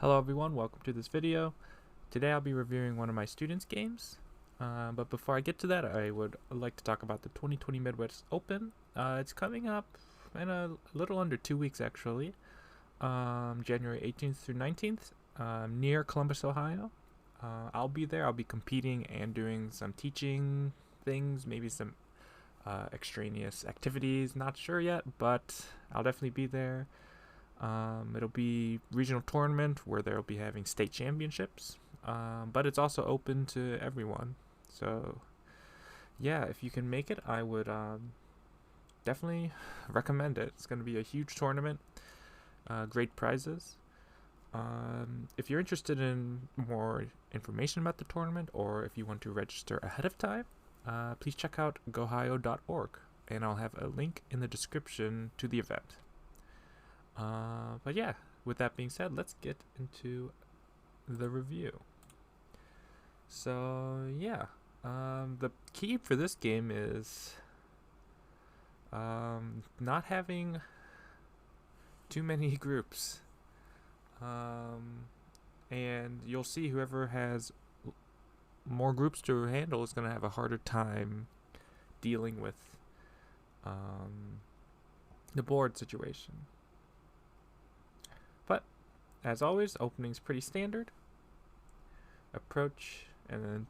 Hello everyone, welcome to this video. Today I'll be reviewing one of my students' games. But before I get to that, I would like to talk about the 2020 Midwest Open. It's coming up in a little under 2 weeks actually. January 18th through 19th, near Columbus, Ohio. I'll be there. I'll be competing and doing some teaching things, maybe some extraneous activities, not sure yet, but I'll definitely be there. It'll be regional tournament where they'll be having state championships, but it's also open to everyone. So yeah, if you can make it, I would definitely recommend it. It's going to be a huge tournament, great prizes. If you're interested in more information about the tournament, or if you want to register ahead of time, please check out ohiogoschool, and I'll have a link in the description to the event. But yeah, with that being said, let's get into the review. So yeah, the key for this game is not having too many groups. And you'll see whoever has more groups to handle is going to have a harder time dealing with the board situation. But as always, opening's pretty standard. Approach and then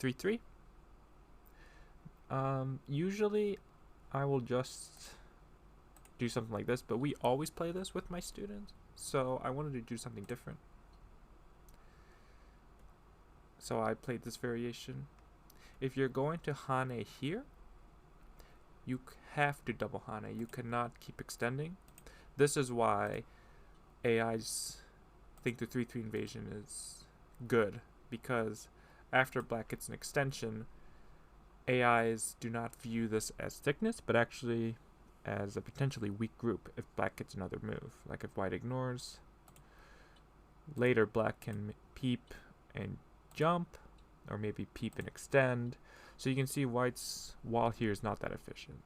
3-3. Usually I will just do something like this, but we always play this with my students, so I wanted to do something different. So I played this variation. If you're going to Hane here, you have to double Hane. You cannot keep extending. This is why AIs think the 3-3 invasion is good, because after black gets an extension, AIs do not view this as thickness, but actually as a potentially weak group if black gets another move. Like if white ignores, later black can peep and jump, or maybe peep and extend. So you can see white's wall here is not that efficient.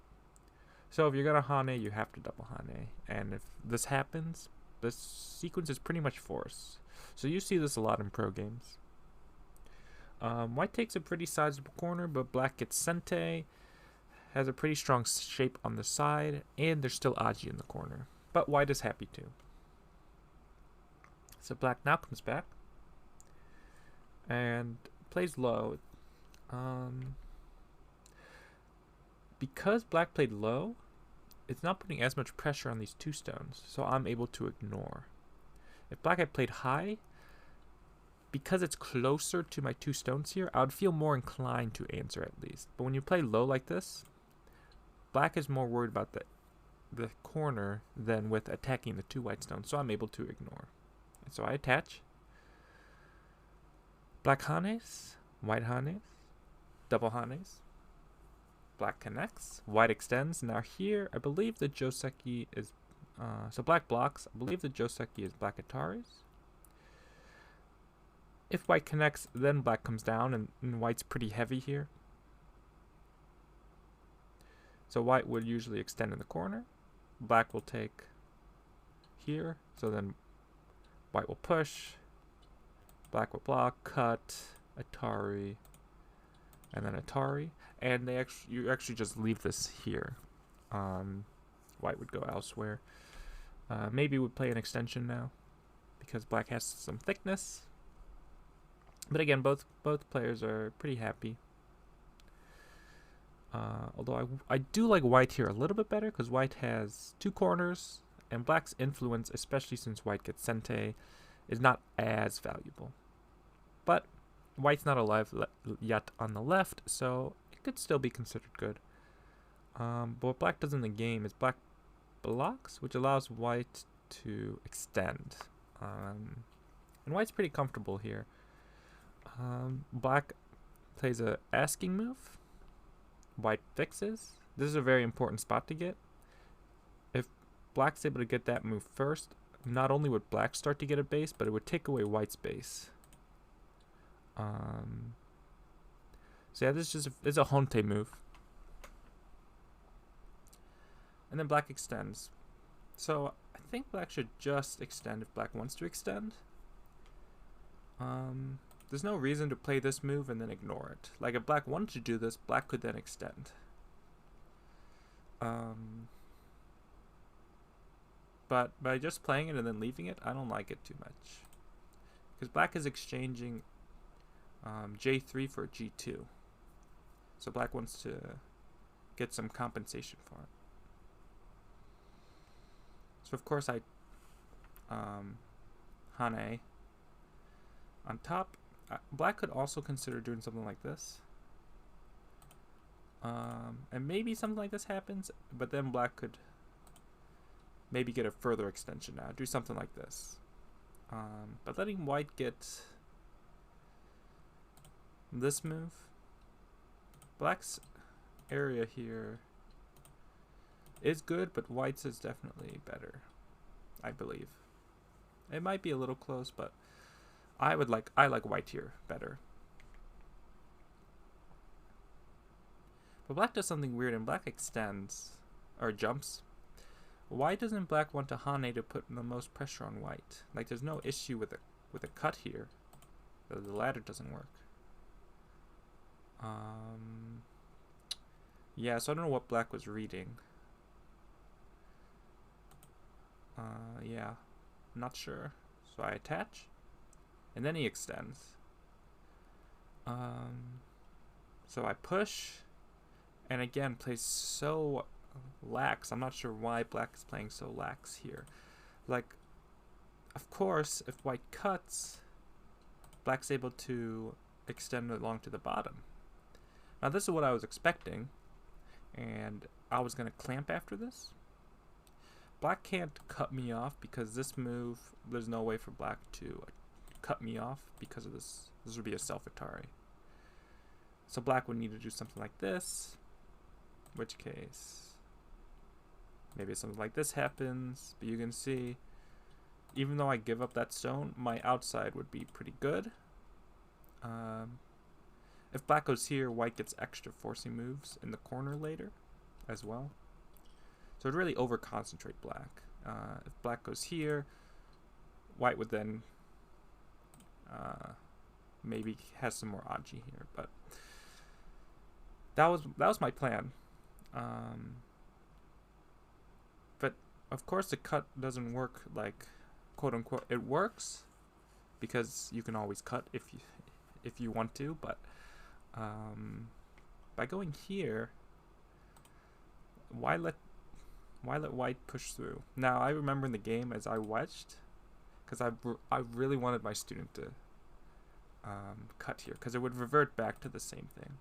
So if you're gonna Hane, you have to double Hane, and if this happens, this sequence is pretty much force. So you see this a lot in pro games. White takes a pretty sizable corner, but black gets Sente, has a pretty strong shape on the side, and there's still Aji in the corner. But white is happy too. So black now comes back and plays low. Because black played low, it's not putting as much pressure on these two stones, so I'm able to ignore. If black had played high, because it's closer to my two stones here, I would feel more inclined to answer at least. But when you play low like this, black is more worried about the corner than with attacking the two white stones, so I'm able to ignore. And so I attach. Black Hanes, white Hanes, double Hanes. Black connects, white extends. Now here, I believe the Joseki is, so black blocks. I believe the Joseki is black Ataris. If white connects, then black comes down, and white's pretty heavy here. So white would usually extend in the corner. Black will take here, so then white will push. Black will block, cut, Atari, and then Atari. And you actually just leave this here. White would go elsewhere. Maybe would play an extension now, because black has some thickness. But again, both players are pretty happy. Although I do like white here a little bit better, because white has two corners, and black's influence, especially since white gets Sente, is not as valuable. But white's not alive yet on the left, so it could still be considered good. But what black does in the game is black blocks, which allows white to extend. And white's pretty comfortable here. Black plays a asking move. White fixes. This is a very important spot to get. If black's able to get that move first, not only would black start to get a base, but it would take away white's base. So yeah, this is just it's a Honte move. And then black extends. So I think black should just extend if black wants to extend. There's no reason to play this move and then ignore it. Like, if black wanted to do this, black could then extend. But by just playing it and then leaving it, I don't like it too much. Because black is exchanging J3 for G2. So black wants to get some compensation for it. So of course I Hane on top. Black could also consider doing something like this. And maybe something like this happens, but then black could maybe get a further extension now. Do something like this. But letting white get this move. Black's area here is good, but white's is definitely better, I believe. It might be a little close, but I like white here better. But black does something weird, and black extends or jumps. Why doesn't black want to Hane to put the most pressure on white? Like, there's no issue with a cut here. The ladder doesn't work. Yeah, so I don't know what black was reading. Yeah, I'm not sure. So I attach, and then he extends. So I push, and again plays so lax. I'm not sure why black is playing so lax here. Like, of course, if white cuts, black's able to extend along to the bottom. Now this is what I was expecting, and I was going to clamp after this. Black can't cut me off because this move, there's no way for black to cut me off because of this. This would be a self-Atari. So black would need to do something like this, in which case maybe something like this happens, but you can see, even though I give up that stone, my outside would be pretty good. If black goes here, white gets extra forcing moves in the corner later as well. So it would really over-concentrate black. If black goes here, white would then maybe has some more Aji here, but that was my plan. But of course the cut doesn't work, like, quote unquote. It works because you can always cut if you want to, but by going here, why let white push through? Now I remember in the game as I watched, because I really wanted my student to cut here, because it would revert back to the same thing,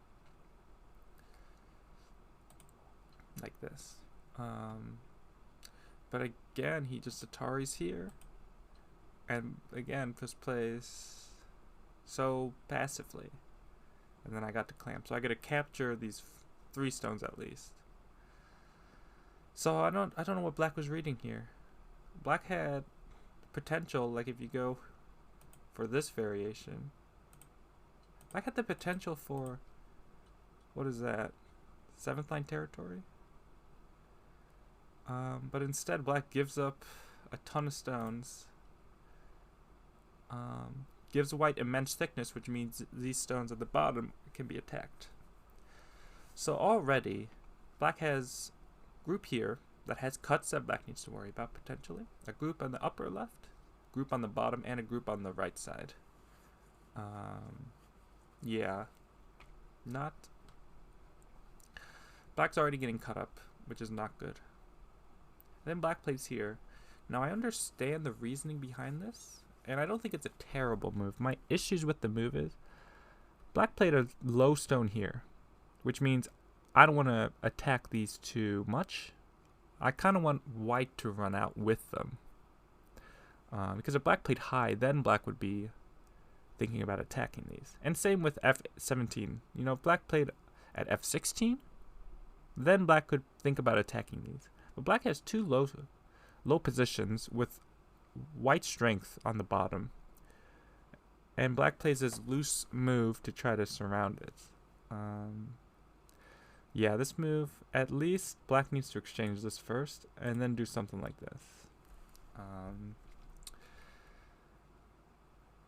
like this. But again, he just Ataris here, and again just plays so passively, and then I got to clamp, so I got to capture these 3 stones at least. So I don't know what black was reading here. Black had potential, like if you go for this variation, black had the potential for, what is that, 7th line territory? But instead black gives up a ton of stones, gives white immense thickness, which means these stones at the bottom can be attacked. So already black has group here that has cuts that black needs to worry about potentially. A group on the upper left, group on the bottom, and a group on the right side. Yeah, not. Black's already getting cut up, which is not good. And then black plays here. Now I understand the reasoning behind this, and I don't think it's a terrible move. My issues with the move is black played a low stone here, which means I don't want to attack these too much. I kind of want white to run out with them. Because if black played high, then black would be thinking about attacking these. And same with F17. You know, if black played at F16, then black could think about attacking these. But black has 2 low positions with white strength on the bottom. And black plays this loose move to try to surround it. Yeah, this move, at least black needs to exchange this first and then do something like this.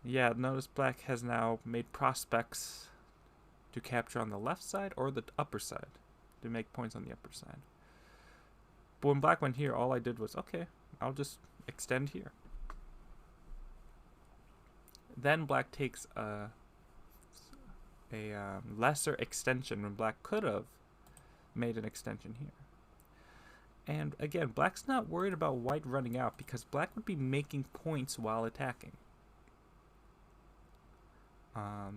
Yeah, notice black has now made prospects to capture on the left side or the upper side, to make points on the upper side. But when black went here, all I did was, okay, I'll just extend here. Then black takes a lesser extension when black could have made an extension here. And again, black's not worried about white running out because black would be making points while attacking.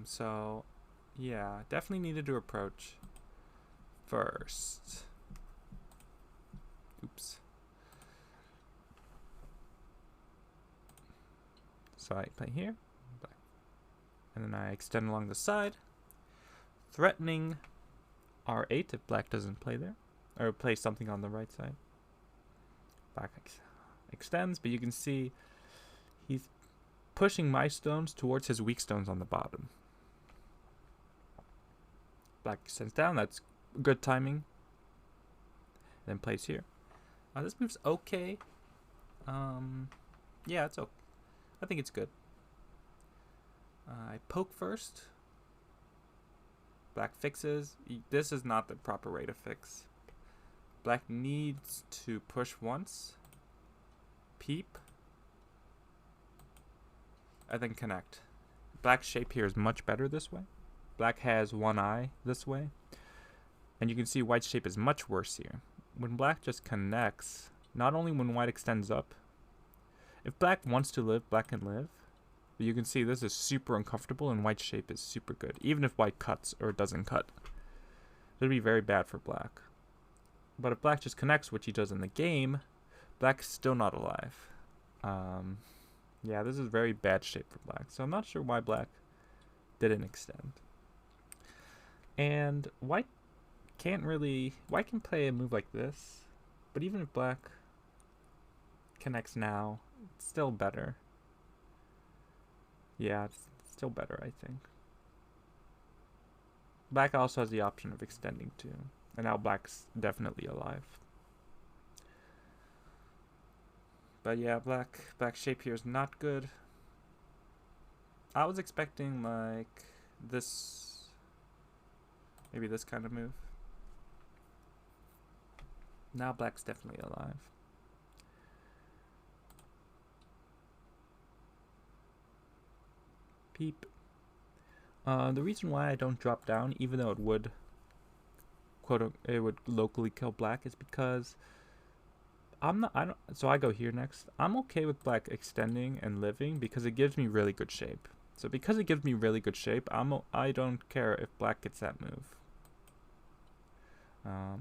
So yeah, definitely needed to approach first. Oops. So I play here, and then I extend along the side, threatening R8 if black doesn't play there, or play something on the right side. Black extends, but you can see he's pushing my stones towards his weak stones on the bottom. Black extends down, that's good timing. Then plays here. This move's okay. Yeah, it's okay. I think it's good. I poke first. Black fixes. This is not the proper way to fix. Black needs to push once. Peep. And then connect. Black's shape here is much better this way. Black has one eye this way. And you can see white's shape is much worse here. When black just connects, not only when white extends up, if black wants to live, black can live. But you can see this is super uncomfortable and white's shape is super good. Even if white cuts or doesn't cut. It would be very bad for black. But if black just connects, which he does in the game, black is still not alive. Yeah, this is very bad shape for black. So I'm not sure why black didn't extend. And white can play a move like this. But even if black connects now, it's still better. Yeah, it's still better, I think. Black also has the option of extending too. And now black's definitely alive. But yeah, black shape here is not good. I was expecting like this, maybe this kind of move. Now black's definitely alive. Peep. The reason why I don't drop down, even though it would locally kill black, is because so I go here next. I'm okay with black extending and living because it gives me really good shape. So because it gives me really good shape, I don't care if black gets that move.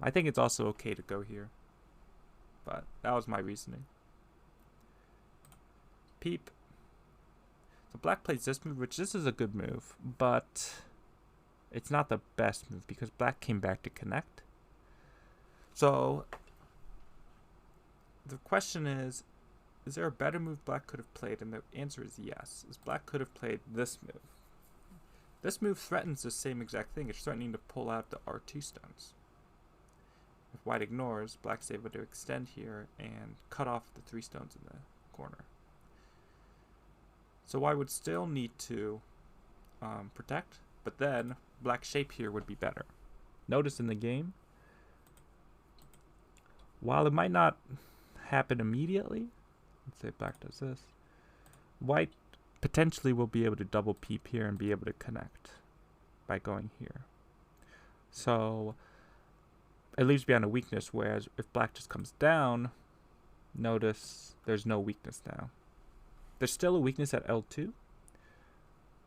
I think it's also okay to go here. But that was my reasoning. Peep. So black plays this move, which this is a good move, but it's not the best move because black came back to connect. So the question is there a better move black could have played? And the answer is yes. Black could have played this move. This move threatens the same exact thing. It's threatening to pull out the R2 stones. If white ignores, black's able to extend here and cut off the 3 stones in the corner. So I would still need to protect, but then black shape here would be better. Notice in the game, while it might not happen immediately, let's say black does this, white potentially will be able to double peep here and be able to connect by going here. So it leaves behind a weakness, whereas if black just comes down, notice there's no weakness now. There's still a weakness at L2,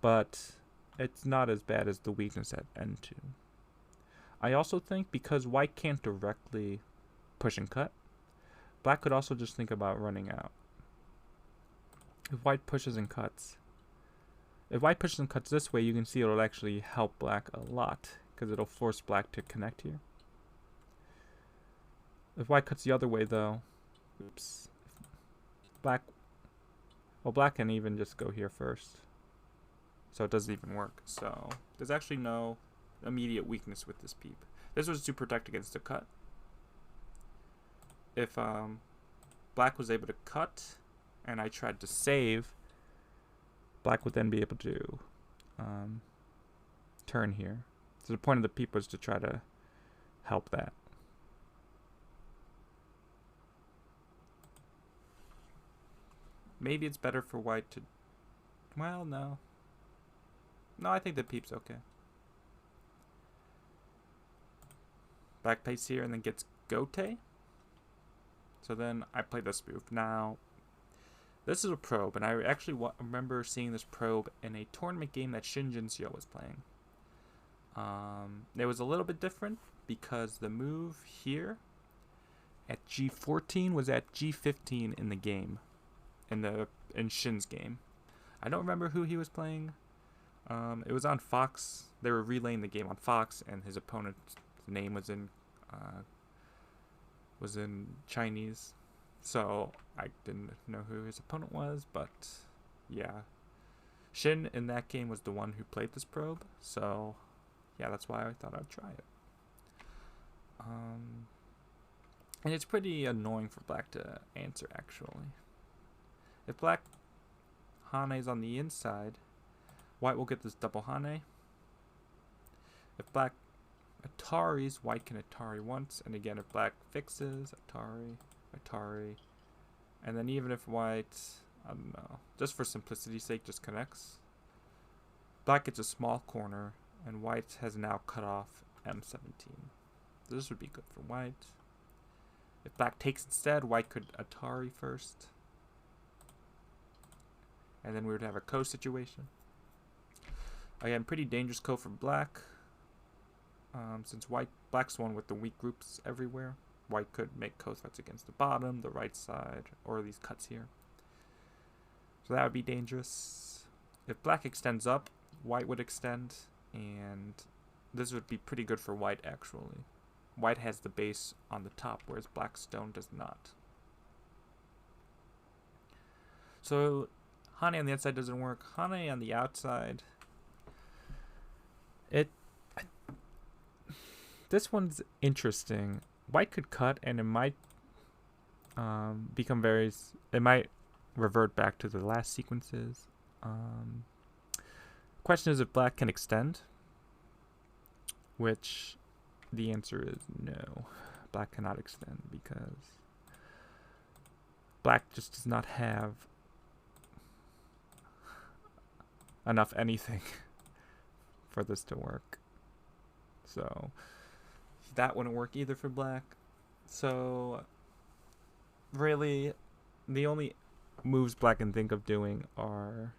but it's not as bad as the weakness at N2. I also think because white can't directly push and cut, black could also just think about running out. If white pushes and cuts this way, you can see it'll actually help black a lot because it'll force black to connect here. If white cuts the other way though, oops, black can even just go here first. So it doesn't even work. So there's actually no immediate weakness with this peep. This was to protect against a cut. If black was able to cut and I tried to save, Black would then be able to turn here. So the point of the peep was to try to help that. Maybe it's better for white to... Well, no. No, I think the peep's okay. Black plays here and then gets Gote. So then I play this move. Now, this is a probe, and I actually remember seeing this probe in a tournament game that Shinjin-seo was playing. It was a little bit different because the move here at G14 was at G15 in the game, in Shin's game. I don't remember who he was playing. It was on Fox. They were relaying the game on Fox, and his opponent's name was in Chinese, so I didn't know who his opponent was, but yeah. Shin in that game was the one who played this probe, so yeah, that's why I thought I'd try it. And it's pretty annoying for black to answer, actually. If black Hane is on the inside, white will get this double Hane. If black Ataris, white can Atari once, and again if black fixes, Atari, and then even if white, I don't know, just for simplicity's sake, just connects, black gets a small corner, and white has now cut off M17. This would be good for white. If black takes instead, white could Atari first, and then we would have a ko situation. Again, pretty dangerous ko for black. Since black's one with the weak groups everywhere, white could make ko threats against the bottom, the right side, or these cuts here. So that would be dangerous. If black extends up, white would extend, and this would be pretty good for white, actually. White has the base on the top, whereas black stone does not. So Hane on the inside doesn't work. Hane on the outside, this one's interesting. White could cut, and it might become it might revert back to the last sequences. Question is if black can extend, which the answer is no. Black cannot extend because black just does not have enough anything for this to work. So that wouldn't work either for black. So really, the only moves black can think of doing are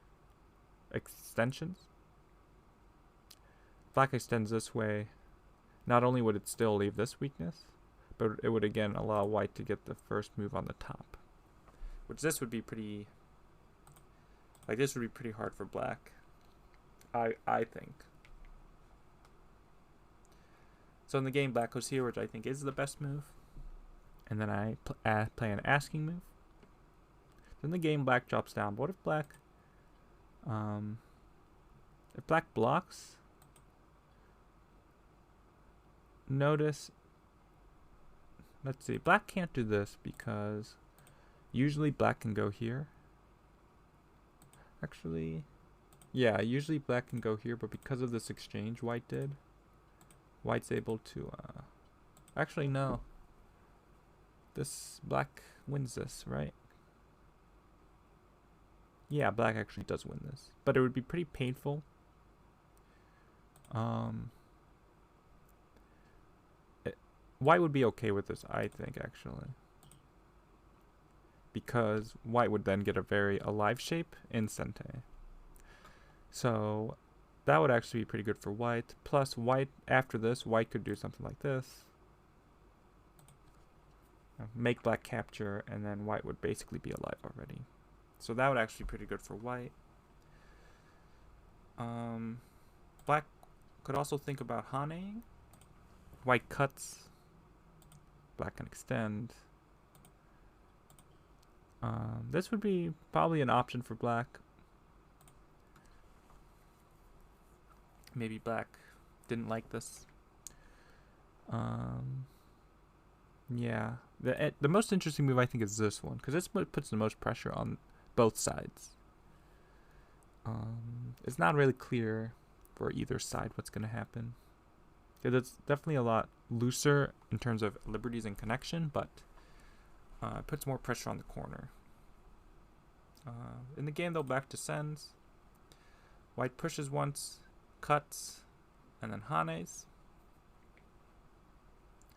extensions. Black extends this way. Not only would it still leave this weakness, but it would again allow white to get the first move on the top. Which this would be pretty... this would be pretty hard for black. I think. So in the game, black goes here, which I think is the best move. And then I play an asking move. Then the game, black drops down. But what if black... if black blocks... Notice... Let's see. Black can't do this because... Usually black can go here. Actually... Yeah, usually black can go here, but because of this exchange white did... White's able to, actually, no. This, black wins this, right? Yeah, black actually does win this. But it would be pretty painful. White would be okay with this, I think, actually. Because white would then get a very alive shape in Sente. So... that would actually be pretty good for white. Plus, white, after this, white could do something like this. Make black capture, and then white would basically be alive already. So that would actually be pretty good for white. Black could also think about Haneing. White cuts. Black can extend. This would be probably an option for black. Maybe black didn't like this. Yeah. The most interesting move I think is this one, because this puts the most pressure on both sides. It's not really clear for either side what's going to happen. It's definitely a lot looser in terms of liberties and connection, but it puts more pressure on the corner. In the game, though, black descends. White pushes once, cuts, and then hanes.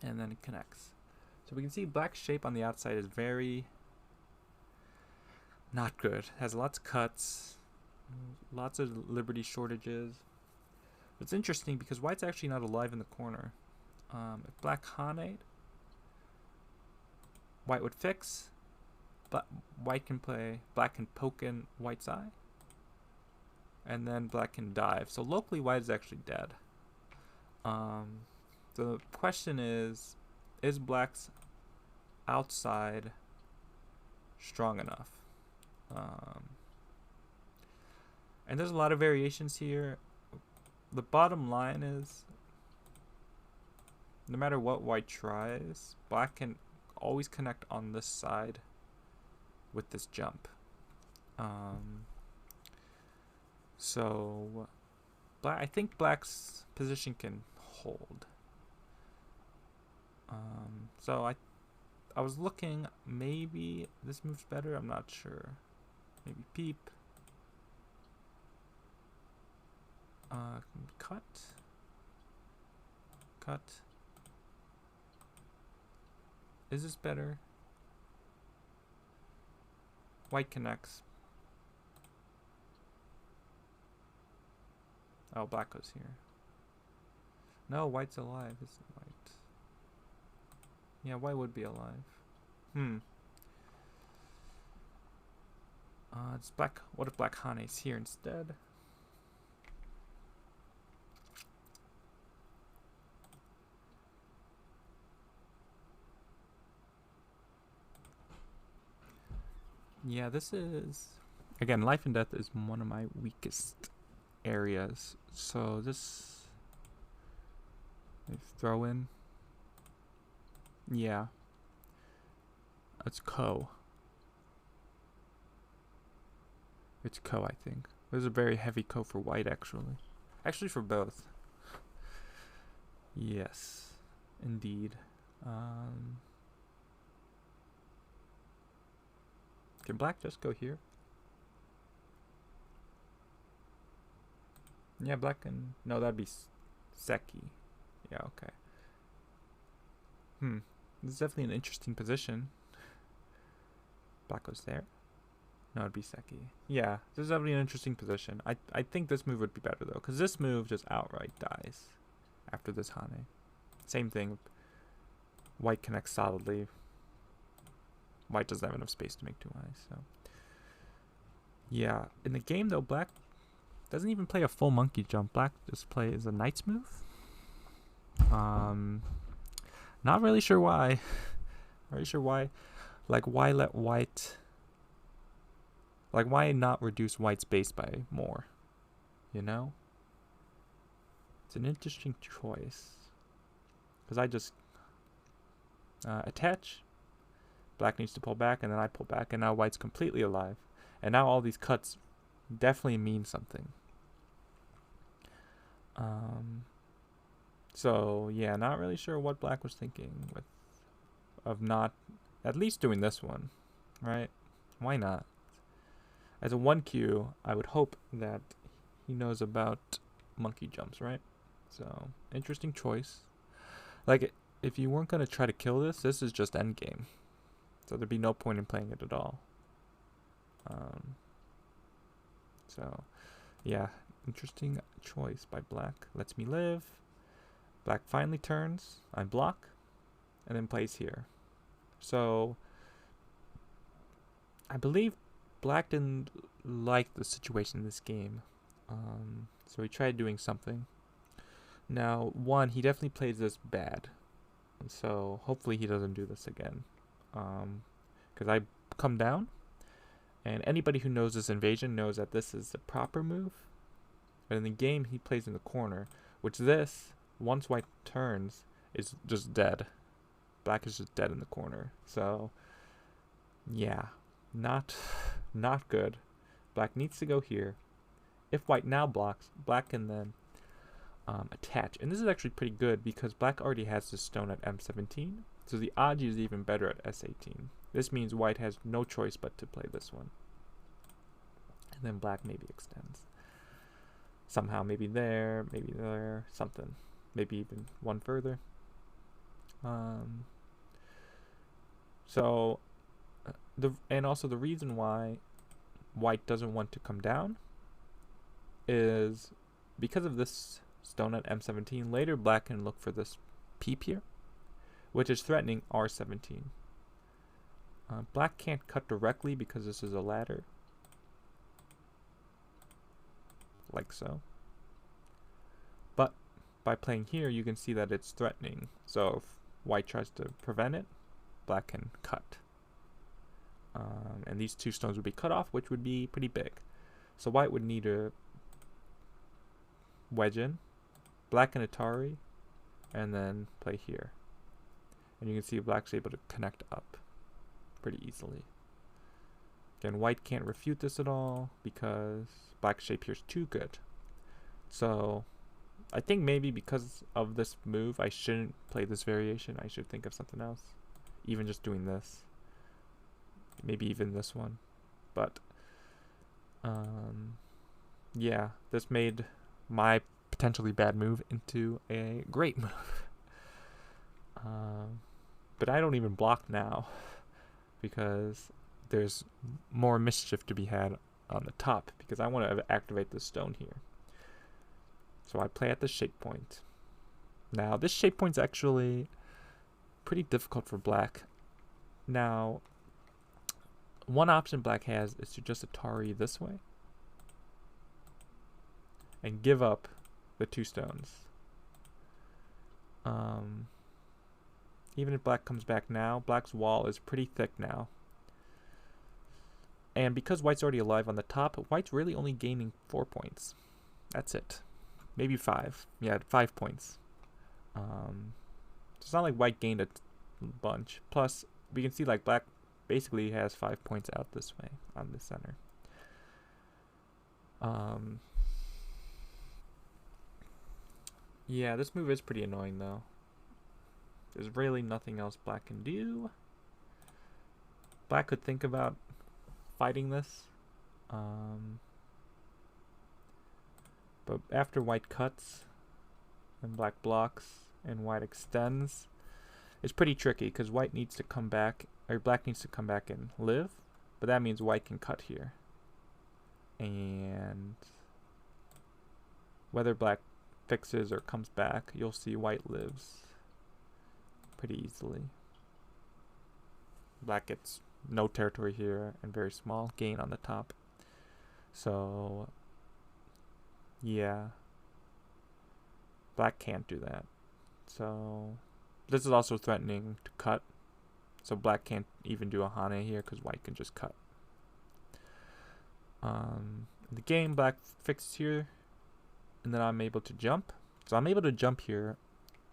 And then it connects. So we can see black's shape on the outside is very not good. Has lots of cuts, lots of liberty shortages. It's interesting because white's actually not alive in the corner. If black haned, white would fix, but black can poke in white's eye, and then black can dive. So locally, white is actually dead. The question is black's outside strong enough? And there's a lot of variations here. The bottom line is, no matter what white tries, black can always connect on this side with this jump. So I think black's position can hold. So I was looking, maybe this move's better, I'm not sure. Maybe peep. Cut. Is this better? White connects. Oh, black goes here. No, white's alive, isn't white? Yeah, white would be alive. It's black. What if black hanes here instead? Yeah, this is, again, life and death is one of my weakest areas. So this, throw in. Yeah. It's ko. It's ko, I think. There's a very heavy ko for white, actually. Actually, for both. Yes, indeed. Can black just go here? Yeah, black can... No, that'd be Seki. Yeah, okay. This is definitely an interesting position. Black goes there. No, it'd be Seki. Yeah, this is definitely an interesting position. I think this move would be better, though, because this move just outright dies after this hane. Same thing. White connects solidly. White doesn't have enough space to make two eyes, so... Yeah, in the game, though, black doesn't even play a full monkey jump. Black just plays a knight's move. Not really sure why. Not really sure why. Like, why let white... Like, why not reduce white's base by more? You know? It's an interesting choice. Because I just... attach. Black needs to pull back, and then I pull back, and now white's completely alive. And now all these cuts definitely mean something. So, yeah, not really sure what black was thinking of not at least doing this one, right? Why not? As a 1Q, I would hope that he knows about monkey jumps, right? So, interesting choice. Like, if you weren't going to try to kill this is just endgame. So there'd be no point in playing it at all. So, yeah, interesting choice by black. Lets me live. Black finally turns. I block. And then plays here. So, I believe black didn't like the situation in this game. So he tried doing something. Now, one, he definitely plays this bad. So, hopefully he doesn't do this again. Because I come down. And anybody who knows this invasion knows that this is the proper move. But in the game, he plays in the corner. Which this, once white turns, is just dead. Black is just dead in the corner. So, yeah. Not good. Black needs to go here. if white now blocks, black can then attach. And this is actually pretty good because black already has this stone at M17, so the odds is even better at S18. This means white has no choice but to play this one. And then black maybe extends. Somehow, maybe there, something. Maybe even one further. And also the reason why white doesn't want to come down is because of this stone at M17. Later, black can look for this peep here, which is threatening R17. Black can't cut directly because this is a ladder, like so. But by playing here, you can see that it's threatening. So if white tries to prevent it, black can cut. And these two stones would be cut off, which would be pretty big. So white would need to wedge in, black and Atari, and then play here. And you can see black's able to connect up pretty easily. Again, white can't refute this at all because black's shape here is too good. So I think maybe because of this move, I shouldn't play this variation. I should think of something else. Even just doing this. Maybe even this one. But yeah, this made my potentially bad move into a great move. But I don't even block now because there's more mischief to be had on the top because I want to activate this stone here. So I play at the shape point. Now this shape point's actually pretty difficult for black. Now one option black has is to just Atari this way and give up the two stones. Even if black comes back now, black's wall is pretty thick now. And because white's already alive on the top, white's really only gaining 4 points. That's it. Maybe 5. Yeah, 5 points. So it's not like white gained a bunch. Plus, we can see like black basically has 5 points out this way on the center. Yeah, this move is pretty annoying though. There's really nothing else black can do. Black could think about fighting this. But after white cuts and black blocks and white extends, it's pretty tricky because white needs to come back, or black needs to come back and live, but that means white can cut here. And whether black fixes or comes back, you'll see white lives pretty easily. Black gets no territory here and very small gain on the top. So yeah, black can't do that. So this is also threatening to cut. So black can't even do a Hane here because white can just cut. In the game, black fixes here, and then I'm able to jump. So I'm able to jump here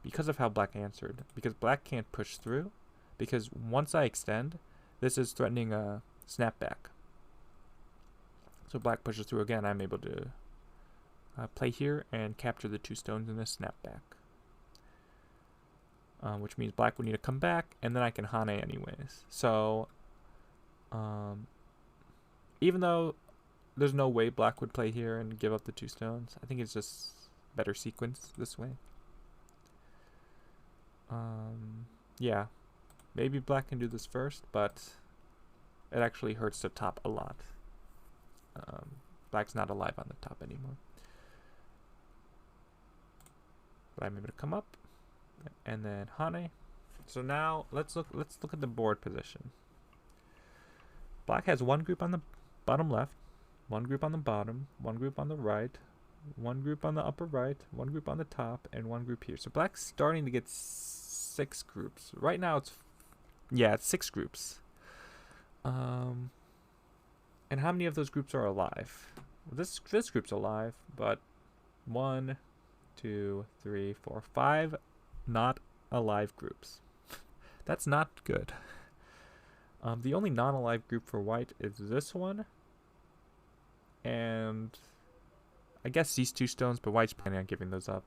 because of how black answered. Because black can't push through. Because once I extend, this is threatening a snapback. So black pushes through again. I'm able to play here and capture the two stones in this snapback. Which means black would need to come back, and then I can Hane anyways. So, even though there's no way black would play here and give up the two stones, I think it's just better sequence this way. Yeah, maybe black can do this first, but it actually hurts the top a lot. Black's not alive on the top anymore. But I'm able to come up and then Hane. So now let's look at the board position. Black has one group on the bottom left, one group on the bottom, one group on the right, one group on the upper right, one group on the top, and one group here. So black's starting to get 6 groups. Right now it's 6 groups. And how many of those groups are alive? Well, this group's alive, but 1, 2, 3, 4, 5 not alive groups. That's not good. The only non-alive group for white is this one and I guess these 2 stones, but white's planning on giving those up.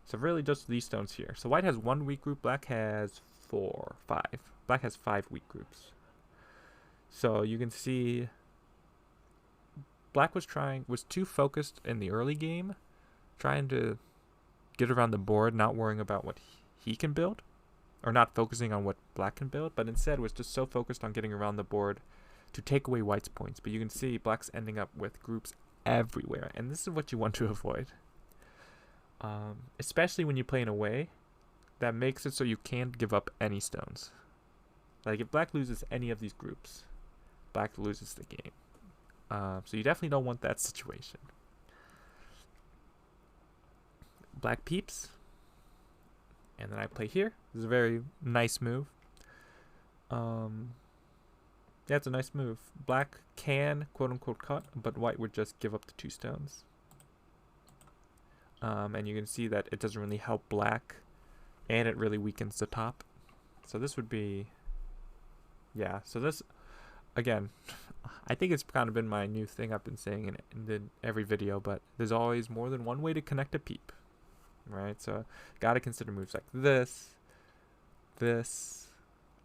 So really just these stones here. So white has 1 weak group, black has 5. Black has 5 weak groups. So you can see black was too focused in the early game, trying to get around the board, not worrying about what he can build, or not focusing on what black can build, but instead was just so focused on getting around the board to take away white's points. But you can see black's ending up with groups everywhere, and this is what you want to avoid. Especially when you play in a way that makes it so you can't give up any stones. Like if black loses any of these groups, black loses the game. So you definitely don't want that situation. Black peeps, and then I play here. This is a very nice move. Yeah, it's a nice move. Black can quote unquote cut, but white would just give up the 2 stones. And you can see that it doesn't really help black, and it really weakens the top. So this would be, yeah. So this, again, I think it's kind of been my new thing I've been saying in every video, but there's always more than one way to connect a peep, right? So got to consider moves like this,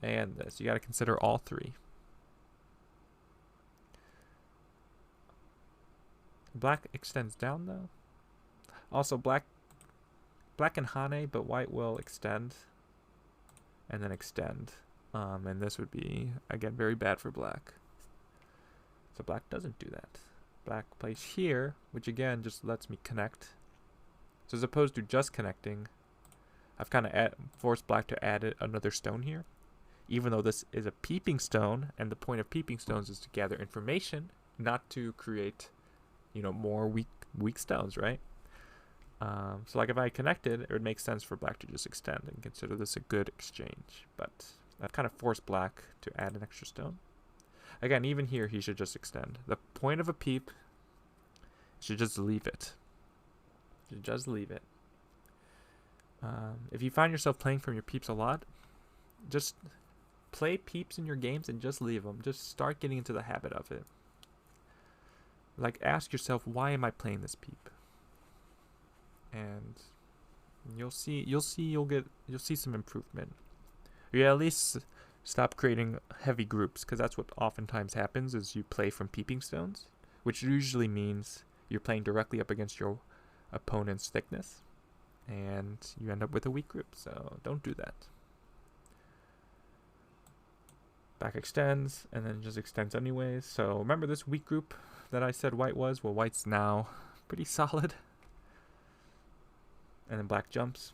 and this. You got to consider all 3. Black extends down though. Also, black and Hane, but white will extend and then extend. And this would be, again, very bad for black. So black doesn't do that. Black plays here, which again just lets me connect. So as opposed to just connecting, I've kind of forced black to add another stone here. Even though this is a peeping stone, and the point of peeping stones is to gather information, not to create, more weak stones, right? So like if I connected, it would make sense for black to just extend and consider this a good exchange. But I've kind of forced black to add an extra stone. Again, even here, he should just extend. The point of a peep should just leave it. Should just leave it. If you find yourself playing from your peeps a lot, just play peeps in your games and just leave them. Just start getting into the habit of it. Like ask yourself, why am I playing this peep? And you'll see some improvement. You at least stop creating heavy groups, because that's what oftentimes happens is you play from peeping stones, which usually means you're playing directly up against your opponent's thickness, and you end up with a weak group. So don't do that. Back extends, and then just extends anyways. So remember this weak group that I said white was? Well, white's now pretty solid. And then black jumps,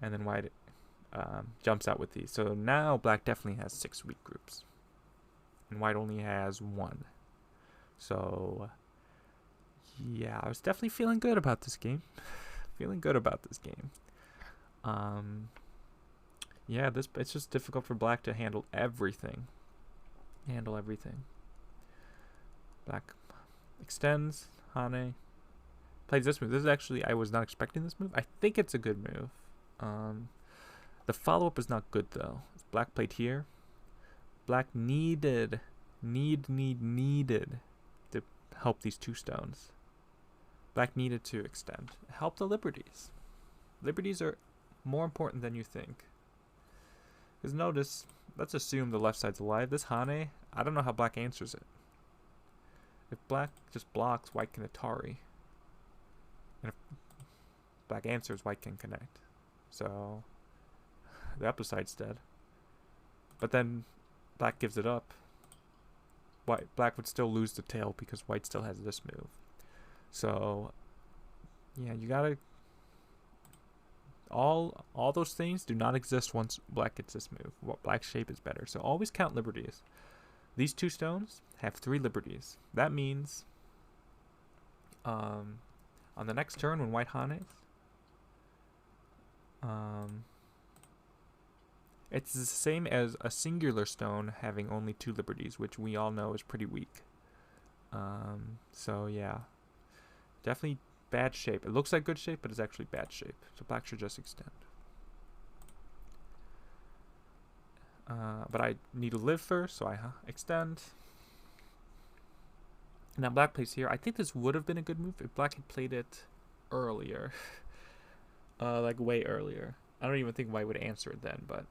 and then white jumps out with these. So now black definitely has 6 weak groups, and white only has 1. So yeah, I was definitely feeling good about this game. Yeah, it's just difficult for black to handle everything. Black extends, Hane plays this move. This is actually, I was not expecting this move. I think it's a good move. The follow-up is not good though. Black played here. Black needed to help these 2 stones. Black needed to extend. Help the liberties. Liberties are more important than you think. Because notice, let's assume the left side's alive. This Hane, I don't know how black answers it. If black just blocks, white can Atari. And if black answers, white can connect. So the upper side's dead. But then black gives it up. Black would still lose the tail because white still has this move. So yeah, you gotta, all those things do not exist once black gets this move. Black's shape is better. So always count liberties. These 2 stones have 3 liberties. That means on the next turn when white Hanes, it's the same as a singular stone having only 2 liberties, which we all know is pretty weak. So yeah, definitely bad shape. It looks like good shape, but it's actually bad shape. So black should just extend. But I need to live first, so I extend. Now black plays here. I think this would have been a good move if black had played it earlier. Like way earlier. I don't even think white would answer it then, but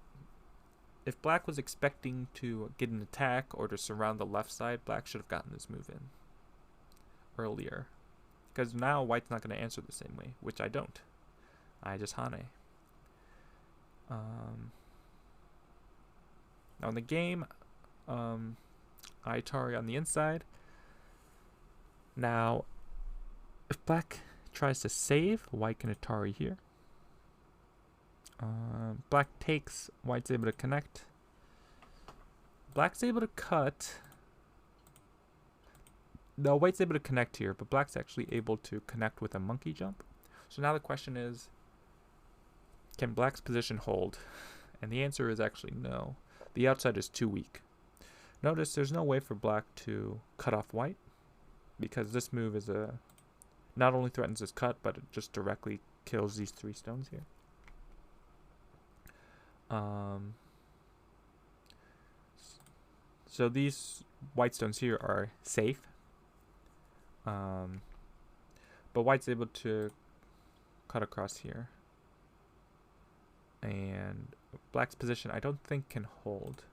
if black was expecting to get an attack or to surround the left side, black should have gotten this move in earlier. Because now white's not going to answer the same way, which I don't. I just Hane. Now in the game, I Atari on the inside. Now, if black tries to save, white can Atari here. Black takes, white's able to connect. Black's able to cut. No, white's able to connect here, but black's actually able to connect with a monkey jump. So now the question is, can black's position hold? And the answer is actually no. The outside is too weak. Notice there's no way for black to cut off white, because this move is not only threatens his cut, but it just directly kills these 3 stones here. So these white stones here are safe. But white's able to cut across here. And black's position I don't think can hold.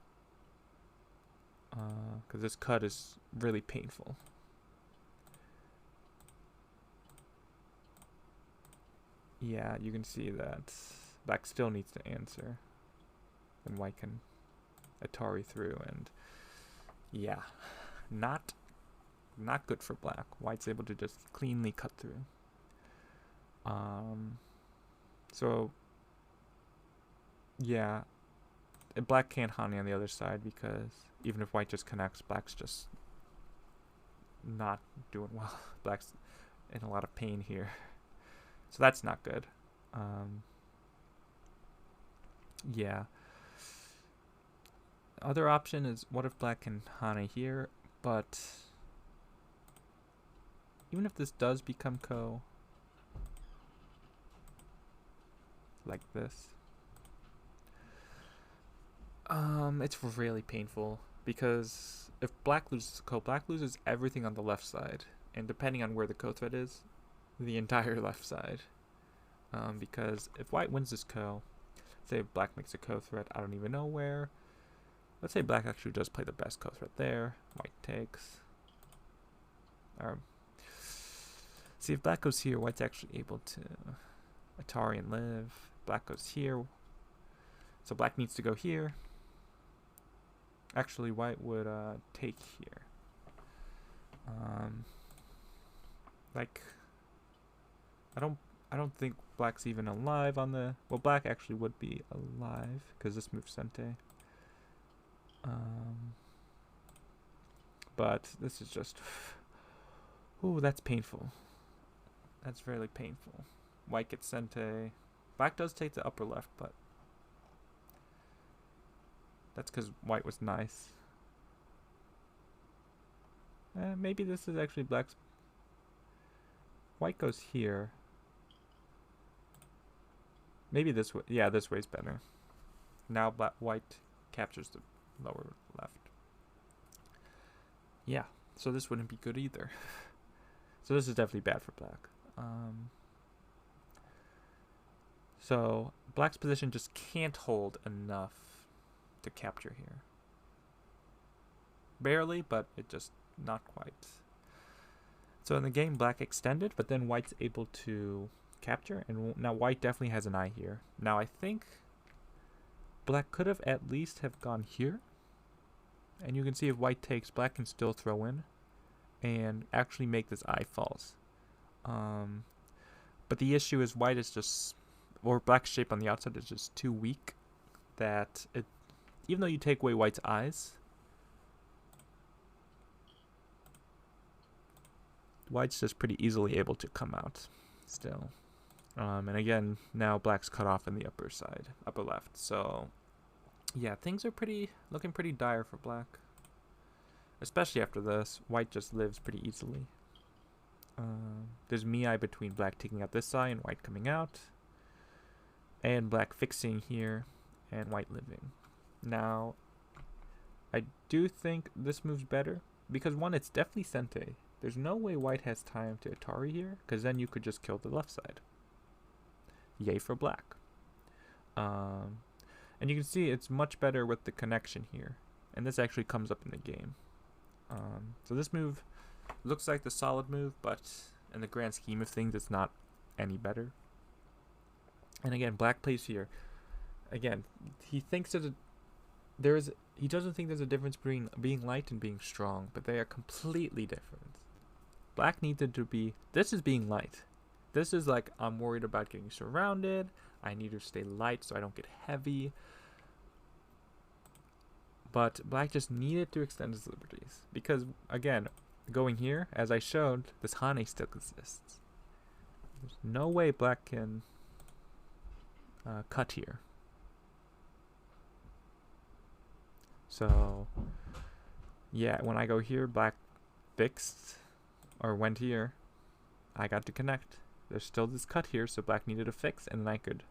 Because this cut is really painful. Yeah, you can see that black still needs to answer. And white can Atari through, and yeah, not good for black. White's able to just cleanly cut through. So yeah, black can't Hane on the other side, because even if white just connects, black's just not doing well. Black's in a lot of pain here. So that's not good. Yeah. Other option is, what if black can Hane here, but even if this does become Ko, like this, it's really painful, because if black loses Ko, black loses everything on the left side, and depending on where the Ko threat is, the entire left side. Because if white wins this Ko, say if black makes a Ko threat, I don't even know where. Let's say black actually does play the best Ko threat there. White takes. See, if black goes here, white's actually able to Atari and live. Black goes here. So black needs to go here. Actually, white would take here. Like, I don't think black's even alive on the... Well, black actually would be alive, because this moves Sente. But this is just... Ooh, that's painful. That's really painful. White gets Sente. Black does take the upper left, but... That's because white was nice. Maybe this is actually black's... White goes here. Maybe this way. Yeah, this way's better. Now white captures the lower left. Yeah, so this wouldn't be good either. So this is definitely bad for black. So black's position just can't hold enough to capture here. Barely, but it just not quite. So in the game, black extended, but then white's able to capture, and now white definitely has an eye here. Now I think black could have at least have gone here, and you can see if white takes, black can still throw in and actually make this eye false. But the issue is white is just, or black's shape on the outside is just too weak that it, even though you take away white's eyes, white's just pretty easily able to come out still. And again, now black's cut off in the upper side, upper left. So yeah, things are looking pretty dire for black. Especially after this, white just lives pretty easily. There's Miai between black taking out this side and white coming out. And black fixing here and white living. Now, I do think this move's better. Because one, it's definitely Sente. there's no way white has time to Atari here, because then you could just kill the left side. Yay for black. And you can see it's much better with the connection here. And this actually comes up in the game. So this move looks like the solid move, but in the grand scheme of things, it's not any better. And again, black plays here. Again, he thinks that he doesn't think there's a difference between being light and being strong, but they are completely different. Black needed to be, this is being light. This is like, I'm worried about getting surrounded. I need to stay light so I don't get heavy. But black just needed to extend his liberties. Because, again, going here, as I showed, this Hane still exists. There's no way black can cut here. So, yeah, when I go here, black fixed, or went here, I got to connect. There's still this cut here, so black needed a fix, and then I could,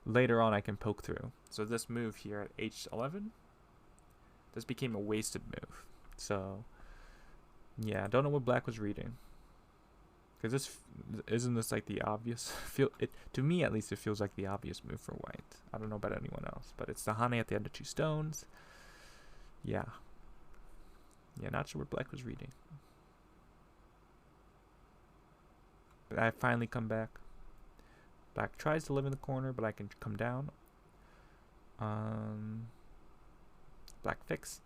later on, I can poke through. So this move here at H11, this became a wasted move. So, yeah, I don't know what black was reading. Because this, isn't this like the obvious, to me at least, it feels like the obvious move for white. I don't know about anyone else, but it's the Hane at the end of 2 stones. Yeah. Yeah, not sure what black was reading. But I finally come back. Black tries to live in the corner, but I can come down. Black fixed.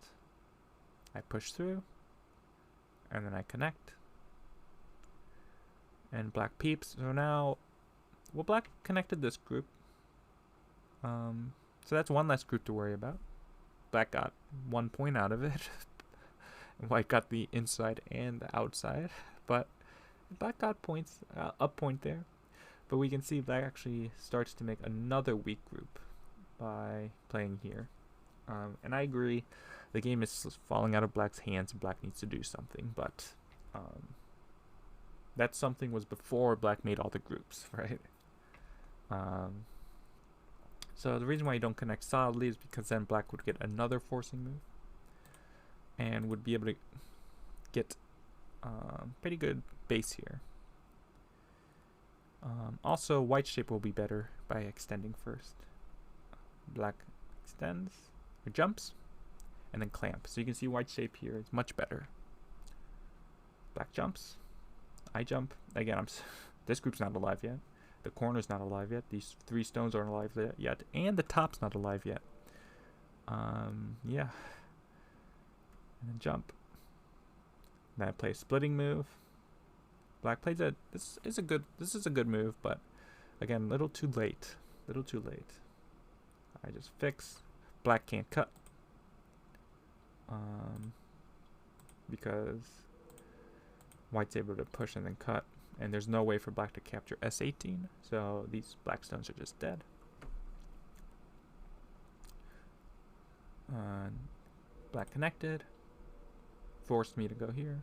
I push through. And then I connect. And black peeps. So now, well, black connected this group. So that's one less group to worry about. Black got 1 point out of it. White got the inside and the outside. But black got points, a point there. But we can see black actually starts to make another weak group by playing here. And I agree, the game is falling out of black's hands and black needs to do something. But that something was before black made all the groups, right? So the reason why you don't connect solidly is because then black would get another forcing move. And would be able to get pretty good base here. Also, white shape will be better by extending first. Black extends, or jumps, and then clamp. So you can see white shape here is much better. Black jumps, I jump. Again, this group's not alive yet. The corner's not alive yet. These 3 stones aren't alive yet. And the top's not alive yet. Yeah. And then jump. Then I play a splitting move. Black plays a, this is a good move, but again, little too late. Little too late. I just fix. Black can't cut. Because white's able to push and then cut. And there's no way for black to capture S18. So these black stones are just dead. Black connected. Forced me to go here.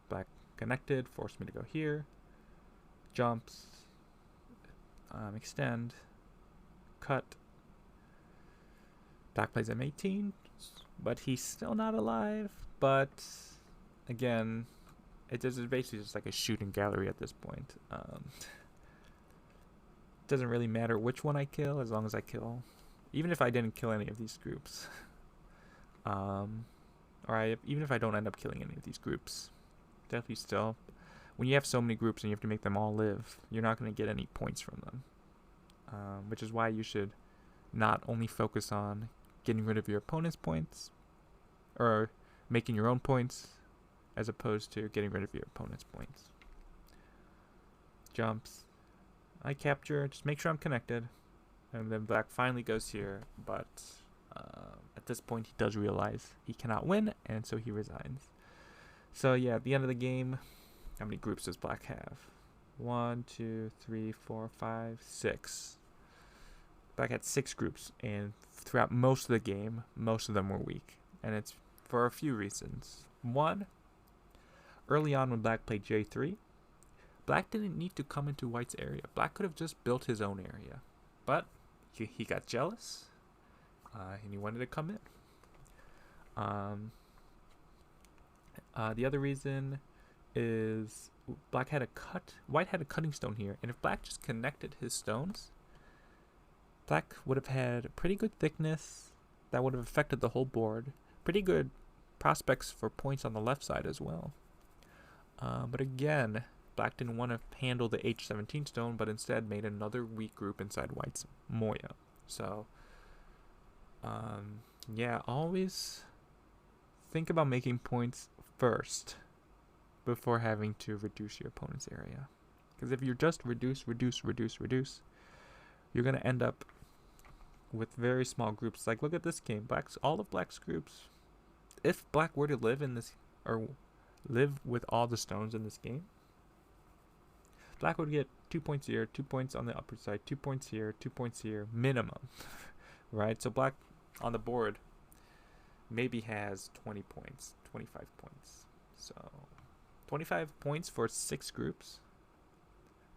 Black connected. Forced me to go here. Jumps. Extend. Cut. Black plays M18. But he's still not alive. But again, it is basically just like a shooting gallery at this point. Doesn't really matter which one I kill as long as I kill. Even if I didn't kill any of these groups. Even if I don't end up killing any of these groups. Definitely still. When you have so many groups and you have to make them all live, you're not going to get any points from them. Which is why you should not only focus on getting rid of your opponent's points, or making your own points, as opposed to getting rid of your opponent's points. Jumps. I capture, just make sure I'm connected. And then black finally goes here, but at this point he does realize he cannot win, and so he resigns. So yeah, at the end of the game, how many groups does black have? 1, 2, 3, 4, 5, 6. Black had 6 groups, and throughout most of the game, most of them were weak. And it's for a few reasons. One, early on when black played J3, black didn't need to come into white's area. Black could have just built his own area. But he got jealous, and he wanted to come in. The other reason is white had a cutting stone here, and if black just connected his stones, black would have had pretty good thickness that would have affected the whole board. Pretty good prospects for points on the left side as well. But again, black didn't want to handle the H17 stone, but instead made another weak group inside white's Moya. So, yeah, always think about making points first before having to reduce your opponent's area. Because if you're just reduce, you're going to end up with very small groups. Like, look at this game. All of black's groups, if black were to live in this, or live with all the stones in this game, black would get 2 points here, 2 points on the upper side, 2 points here, 2 points here, minimum. Right? So black on the board maybe has 20 points, 25 points. So 25 points for 6 groups,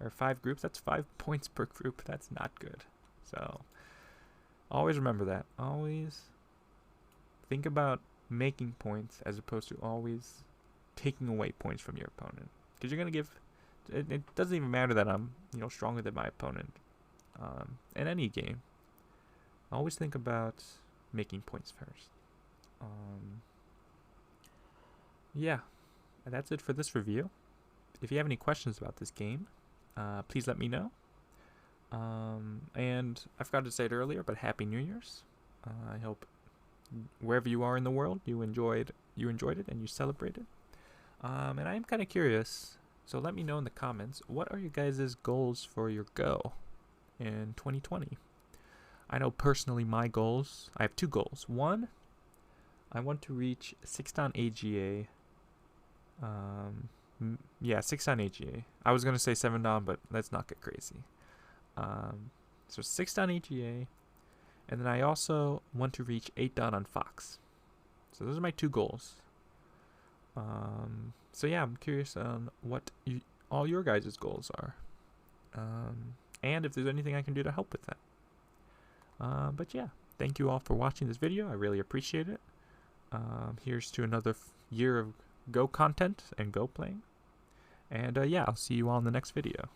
or 5 groups, that's 5 points per group. That's not good. So always remember that. Always think about making points as opposed to always taking away points from your opponent. Because you're going to give... It doesn't even matter that I'm, stronger than my opponent in any game. Always think about making points first. Yeah, and that's it for this review. If you have any questions about this game, please let me know. And I forgot to say it earlier, but Happy New Year's. I hope wherever you are in the world, you enjoyed it and you celebrated. And I am kind of curious, so let me know in the comments, what are your guys' goals for your Go in 2020? I know personally my goals, I have 2 goals. One, I want to reach 6-dan AGA. 6-dan AGA. I was going to say 7-dan, but let's not get crazy. So 6-dan AGA, and then I also want to reach 8-dan on Fox. So those are my 2 goals. So yeah, I'm curious on what all your guys' goals are, and if there's anything I can do to help with that. But yeah, thank you all for watching this video. I really appreciate it. Here's to another year of Go content and Go playing. And yeah, I'll see you all in the next video.